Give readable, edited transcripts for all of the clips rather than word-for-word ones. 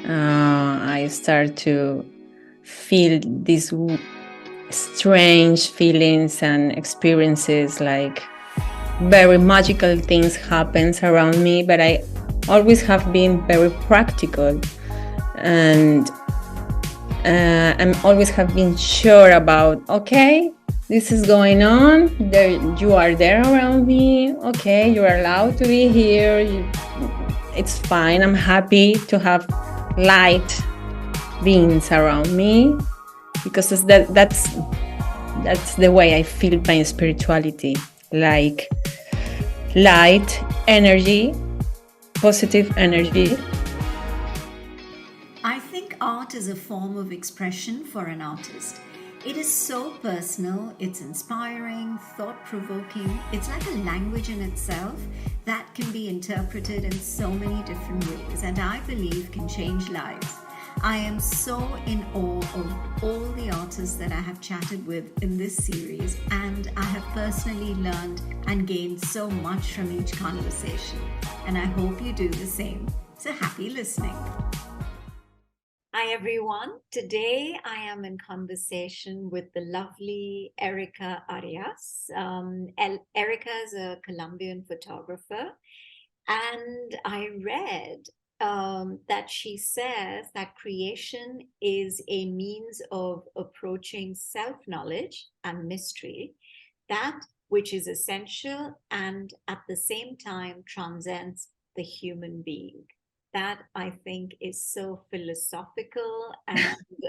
I start to feel these strange feelings and experiences, like very magical things happens around me, but I always have been very practical, and I'm always have been sure about, okay, this is going on, there you are there around me, okay, you're allowed to be here, it's fine, I'm happy to have light beings around me, because that's the way I feel my spirituality, like light energy, positive energy. I think art is a form of expression for an artist. It is so personal, it's inspiring, thought provoking. It's like a language in itself that can be interpreted in so many different ways, and I believe can change lives. I am so in awe of all the artists that I have chatted with in this series, and I have personally learned and gained so much from each conversation. And I hope you do the same. So happy listening. Hi, everyone. Today I am in conversation with the lovely Erika Arias. Erika is a Colombian photographer, and I read that she says that creation is a means of approaching self-knowledge and mystery, that which is essential and at the same time transcends the human being. That I think is so philosophical,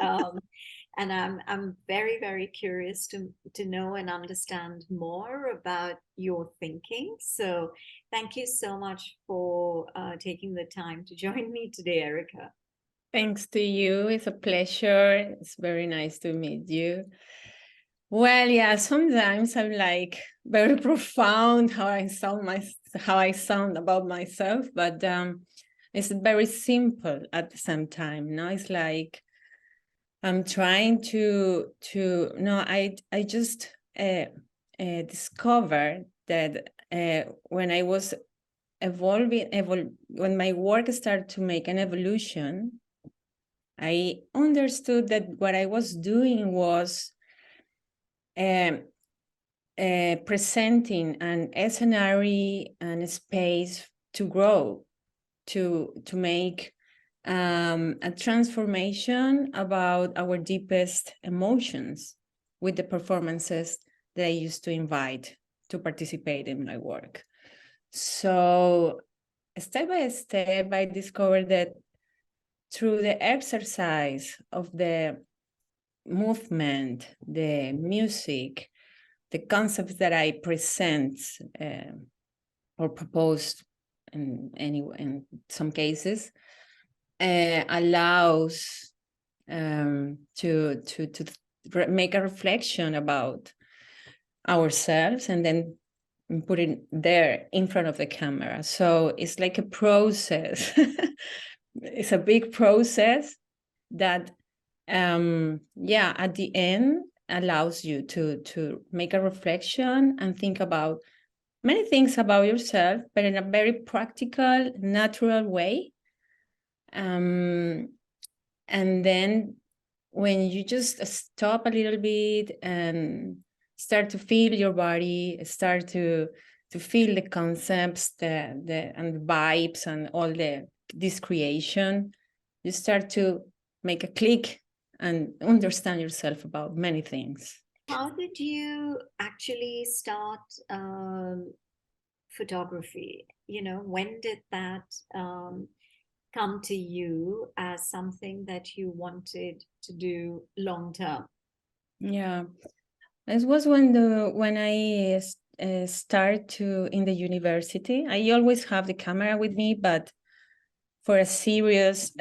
um, and I'm very very curious to know and understand more about your thinking. So thank you so much for taking the time to join me today, Erika. Thanks to you, it's a pleasure, it's very nice to meet you. Well, yeah, sometimes I'm like very profound how I sound about myself, but it's very simple at the same time. No, it's like I'm trying to no, I just discovered that when I was when my work started to make an evolution, I understood that what I was doing was presenting an scenario and a space to grow, to make a transformation about our deepest emotions with the performances that I used to invite to participate in my work. So step by step, I discovered that through the exercise of the movement, the music, the concepts that I present or propose in some cases, allows to make a reflection about ourselves and then put it there in front of the camera. So it's like a process. It's a big process that at the end allows you to make a reflection and think about many things about yourself, but in a very practical, natural way. And then when you just stop a little bit and start to feel your body, start to feel the concepts, and the vibes and all this creation, you start to make a click and understand yourself about many things. How did you actually start photography? When did that come to you as something that you wanted to do long term? Yeah, it was when I start to in the university. I always have the camera with me, but for a serious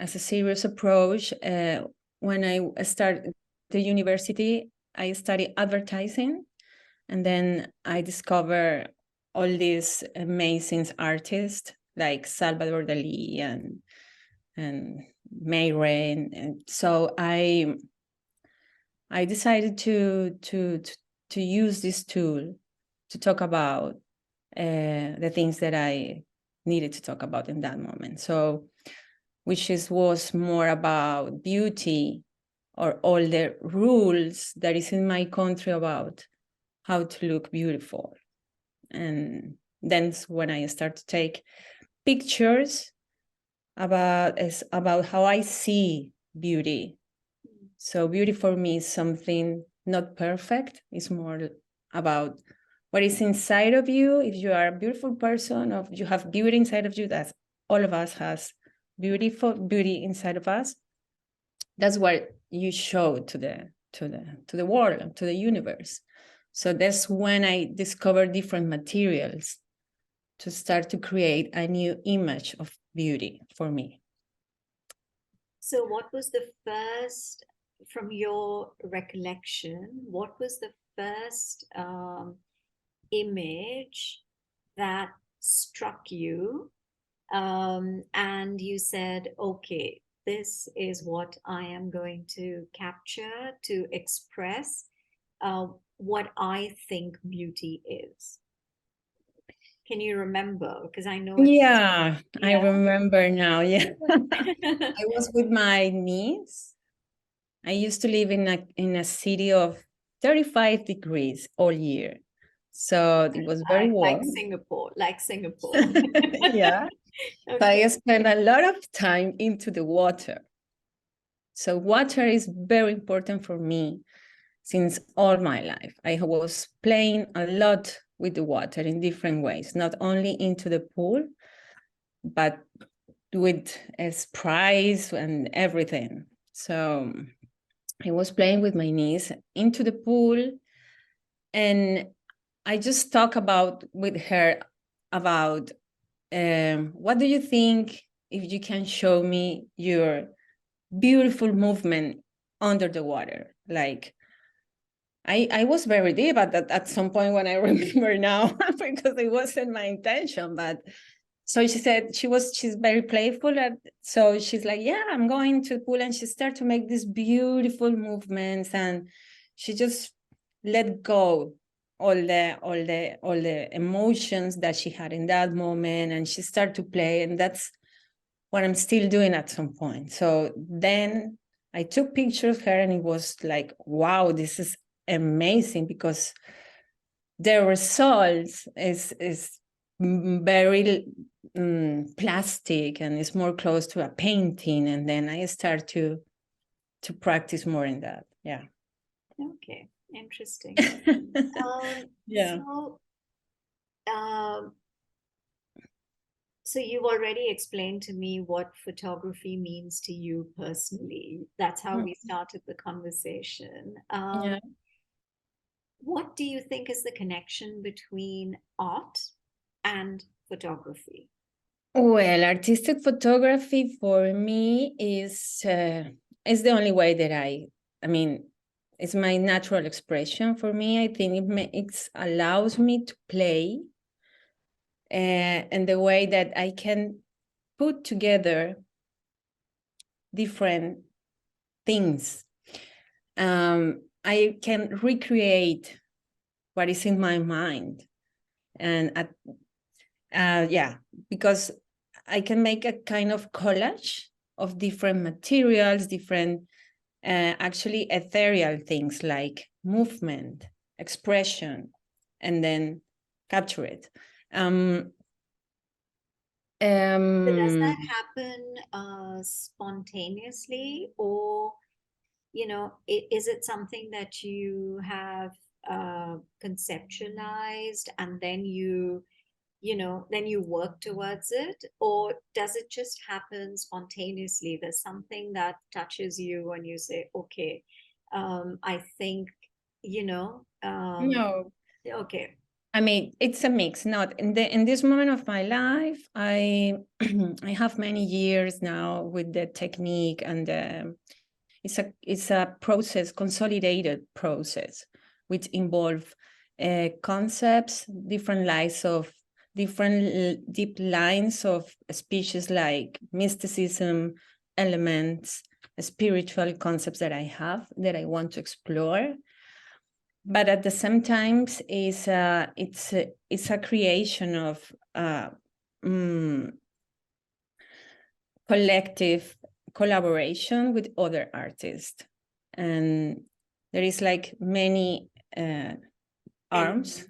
as a serious approach, when I started the university, I studied advertising, and then I discover all these amazing artists like Salvador Dali and May Rain, and so I decided to use this tool to talk about the things that I needed to talk about in that moment. So was more about beauty, or all the rules that is in my country about how to look beautiful. And that's when I start to take pictures about how I see beauty. So beauty for me is something not perfect. It's more about what is inside of you. If you are a beautiful person, or if you have beauty inside of you, that's all of us has beautiful beauty inside of us. That's what you show to the world, to the universe. So that's when I discovered different materials to start to create a new image of beauty for me. So what was the first, from your recollection, what was the first image that struck you, and you said, okay, this is what I am going to capture to express what I think beauty is? Can you remember? Because I know it's, Yeah, I remember now. Yeah. I was with my niece. I used to live in a city of 35 degrees all year. So it was very warm. Like Singapore. Yeah. Okay. So I spent a lot of time into the water. So water is very important for me since all my life. I was playing a lot with the water in different ways, not only into the pool, but with sprites and everything. So I was playing with my niece into the pool, and I just talk with her about what do you think if you can show me your beautiful movement under the water? Like, I was very deep at some point when I remember now, because it wasn't my intention, but so she said she's very playful. So she's like, yeah, I'm going to the pool. And she started to make these beautiful movements, and she just let go all the emotions that she had in that moment. And she started to play. And that's what I'm still doing at some point. So then I took pictures of her, and it was like, wow, this is amazing, because the results is very plastic, and it's more close to a painting. And then I start to practice more in that. Yeah. Okay, interesting. Yeah. So you've already explained to me what photography means to you personally. That's how we started the conversation. Yeah. What do you think is the connection between art and photography? Well, artistic photography for me is the only way that I mean, it's my natural expression for me. I think it allows me to play, and the way that I can put together different things. I can recreate what is in my mind, and because I can make a kind of collage of different materials, different actually ethereal things like movement, expression, and then capture it. So does that happen spontaneously, or is it something that you have conceptualized and then you work towards it, or does it just happen spontaneously? There's something that touches you and you say, okay, I think, No. Okay. I mean, it's a mix. Not in this moment of my life, I I have many years now with the technique, and it's a process, consolidated process, which involve concepts, different deep lines of species like mysticism, elements, spiritual concepts that I want to explore. But at the same time, it's a creation of collective collaboration with other artists. And there is like many arms.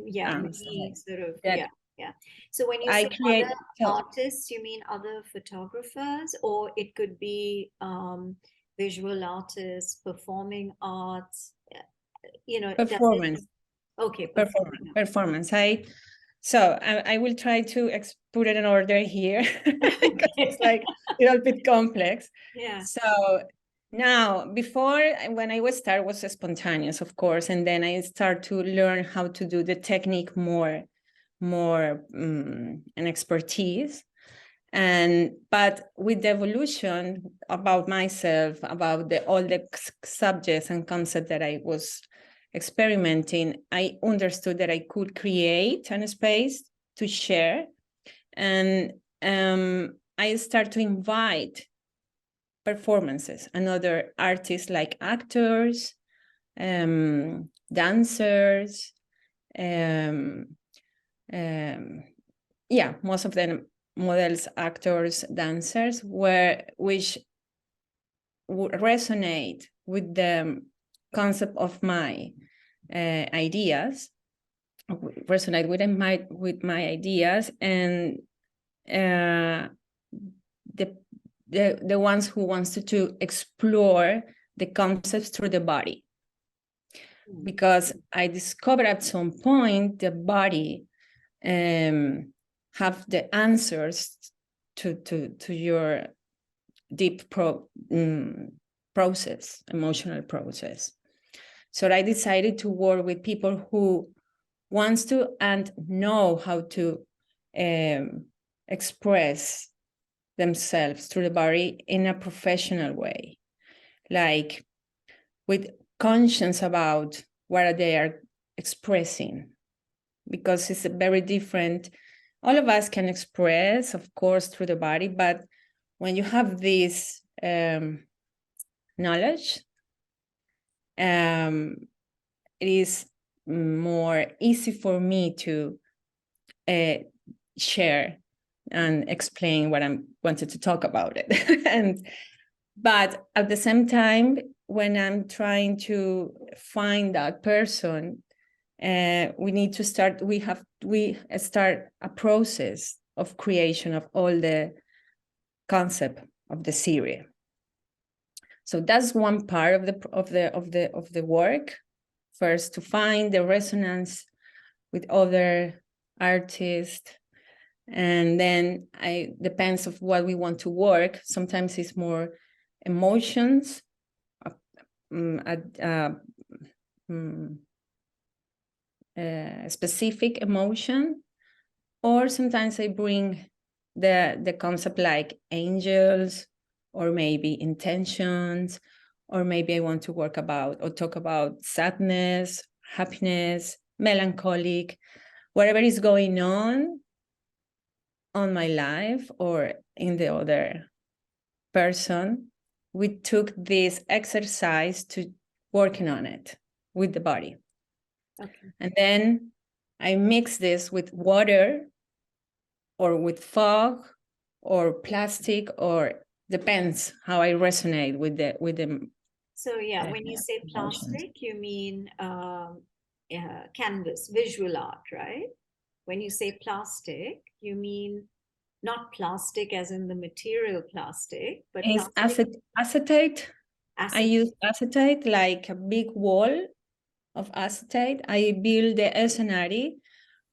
Yeah, arms many sort of, that yeah. So when you I say create. other So artists, you mean other photographers, or it could be visual artists, performing arts, does it? performance, Okay, performing arts. performance. I will try to put it in order here because it's like a little bit complex. Yeah. So now, before, when I was start, was spontaneous, of course, and then I start to learn how to do the technique more and expertise. But with the evolution about myself, about all the subjects and concepts that I was experimenting, I understood that I could create a space to share. And I start to invite performances and other artists, like actors, dancers, most of them models, actors, dancers, which would resonate with the concept of my ideas, resonate with my ideas, and the ones who wants to explore the concepts through the body. Because I discovered at some point the body have the answers to your deep process, emotional process. So I decided to work with people who wants to and know how to express themselves through the body in a professional way, like with conscience about what they are expressing, because it's a very different. All of us can express, of course, through the body, but when you have this knowledge, it is more easy for me to share and explain what I wanted to talk about it. But at the same time, when I'm trying to find that person, we start a process of creation of all the concept of the series. So that's one part of the work. First, to find the resonance with other artists, and then depends of what we want to work. Sometimes it's more emotions, specific emotion, or sometimes I bring the concept like angels, or maybe intentions, or maybe I want to talk about sadness, happiness, melancholic, whatever is going on my life or in the other person. We took this exercise to working on it with the body. Okay. And then I mix this with water or with fog or plastic, or depends how I resonate with the. So yeah, when you say plastic, you mean canvas, visual art, right? When you say plastic, you mean not plastic as in the material plastic, but It's plastic. acetate. I Acetate. use acetate, like a big wall of acetate. I build the scenario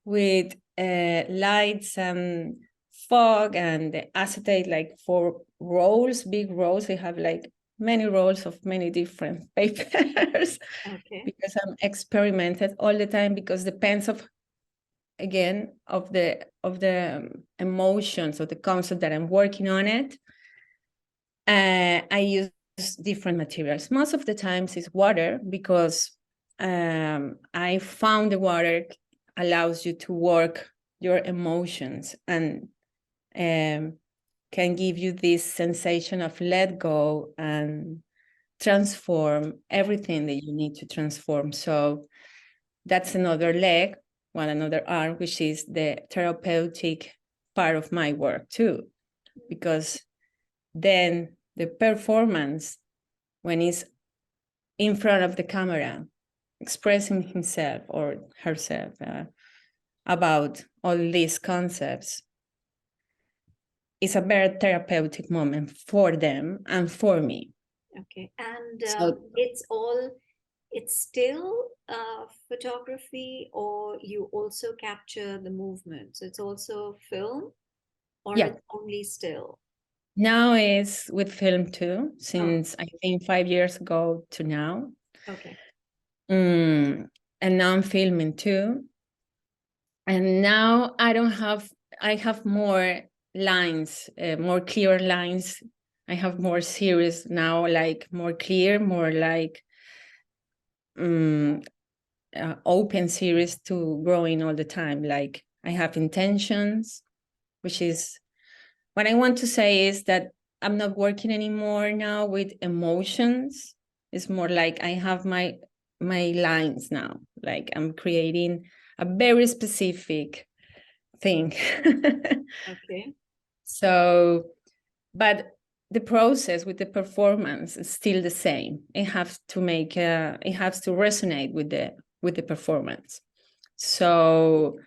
with lights and fog and the acetate, like 4 rolls, big rolls. I have like many rolls of many different papers. Okay. Because I'm experimented all the time, because depends of the emotions or the concept that I'm working on it. I use different materials. Most of the times it's water, because I found the water allows you to work your emotions and can give you this sensation of let go and transform everything that you need to transform. So that's another leg, another arm, which is the therapeutic part of my work too, because then the performance, when he's in front of the camera, expressing himself or herself about all these concepts, is a very therapeutic moment for them and for me. Okay. And So it's still photography, or you also capture the movement? So it's also film, or yeah, it's only still? now is with film too, Oh, since I think 5 years ago to now. okay. And now I'm filming too. And now I have more lines, more clear lines. I have more series now, like more clear, more like open series to growing all the time. Like I have intentions, which is what I want to say is that I'm not working anymore now with emotions. It's more like I have my lines now. Like I'm creating a very specific thing. Okay. So, but the process with the performance is still the same. It has to it has to resonate with the performance. So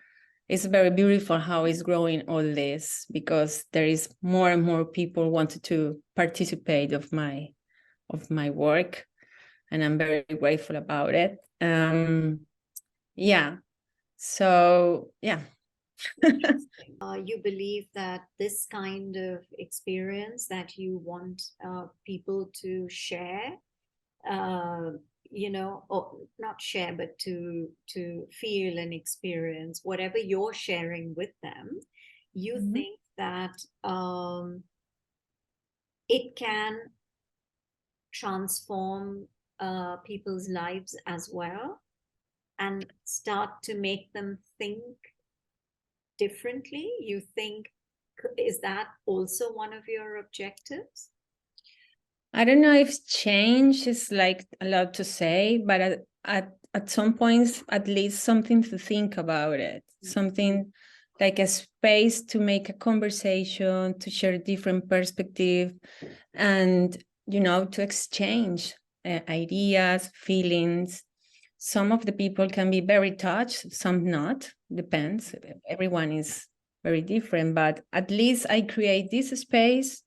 it's very beautiful how it's growing all this, because there is more and more people wanted to participate of my work, and I'm very grateful about it. Yeah. So yeah. You believe that this kind of experience that you want people to share, or not share, but to feel and experience whatever you're sharing with them, you think that it can transform people's lives as well, and start to make them think differently? You think, is that also one of your objectives? I don't know if change is like allowed to say, but at some points, at least something to think about it, something like a space to make a conversation, to share different perspective, and, to exchange ideas, feelings. Some of the people can be very touched, some not, depends. Everyone is very different, but at least I create this space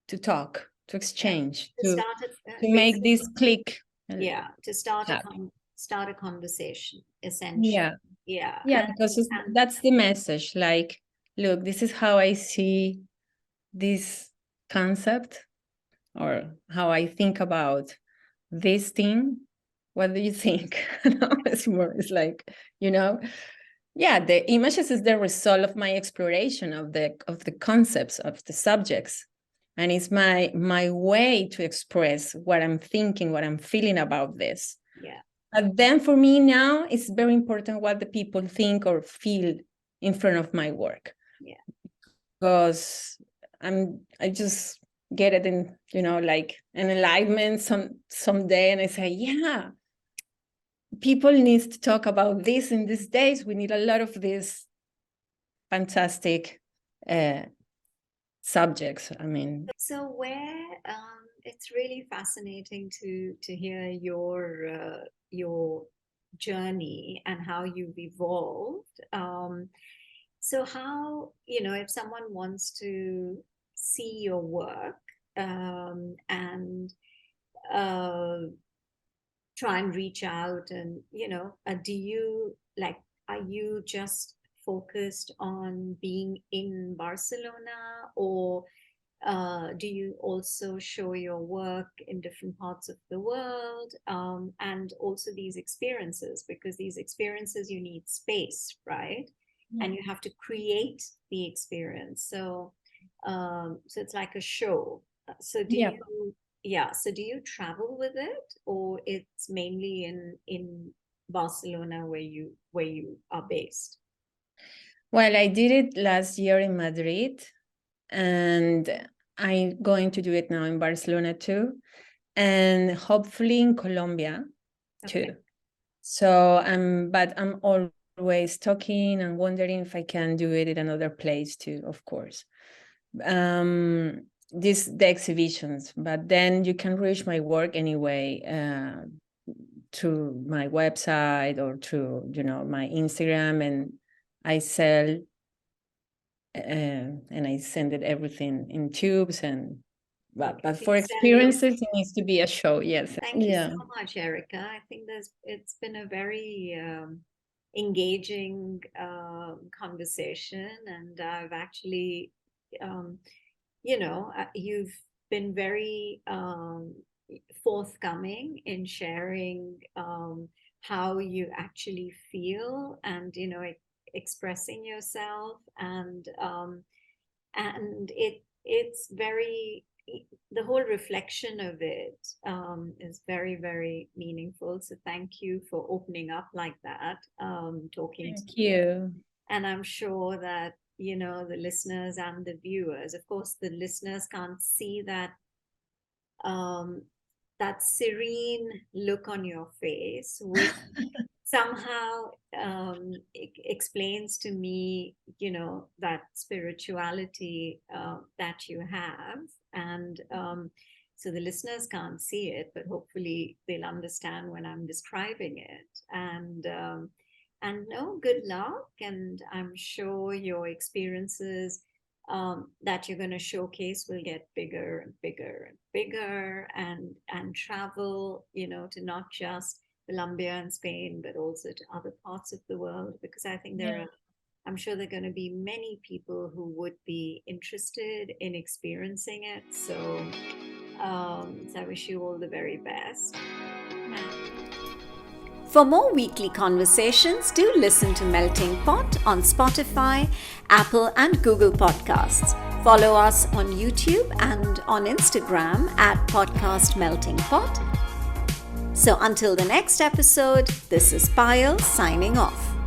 to talk, to exchange, To to start make this click. yeah, to start Happen. start a conversation, essentially. Yeah, Yeah. yeah, because that's the message. Like, look, this is how I see this concept, or how I think about this thing. What do you think? It's like, yeah, the images is the result of my exploration of the concepts, of the subjects, and it's my way to express what I'm thinking, what I'm feeling about this. Yeah. But then for me now, it's very important what the people think or feel in front of my work. Yeah. Because I just get it in, like an enlightenment someday, and I say, yeah, people need to talk about this in these days. We need a lot of these fantastic subjects. I mean, so where it's really fascinating to hear your journey and how you've evolved. So how, if someone wants to see your work, and try and reach out, and do you like, are you just focused on being in Barcelona, or do you also show your work in different parts of the world, and also these experiences, because these experiences, you need space, right? And you have to create the experience. So it's like a show. So do yeah. you, yeah, so do you travel with it, or it's mainly in Barcelona where you are based? Well, I did it last year in Madrid, and I'm going to do it now in Barcelona too, and hopefully in Colombia too. Okay. So but I'm always talking and wondering if I can do it in another place too, of course. the exhibitions, but then you can reach my work anyway through my website or through my Instagram, and I sell and I send it everything in tubes, and but for experiences it needs to be a show. Yes. Thank you so much, Erika. I think it's been a very engaging conversation, and I've actually you've been very forthcoming in sharing how you actually feel, and expressing yourself, and it's very, the whole reflection of it is very, very meaningful. So thank you for opening up like that, talking Thank to me. you. And I'm sure that the listeners and the viewers, of course the listeners can't see that that serene look on your face, which somehow explains to me that spirituality that you have. And so the listeners can't see it, but hopefully they'll understand when I'm describing it. And no, good luck, and I'm sure your experiences that you're going to showcase will get bigger and bigger and bigger, and travel to not just Colombia and Spain, but also to other parts of the world, because I think I'm sure there are going to be many people who would be interested in experiencing it. So I wish you all the very best. For more weekly conversations, do listen to Melting Pot on Spotify, Apple, and Google Podcasts. Follow us on YouTube and on Instagram at Podcast Melting Pot. So until the next episode, this is Payal signing off.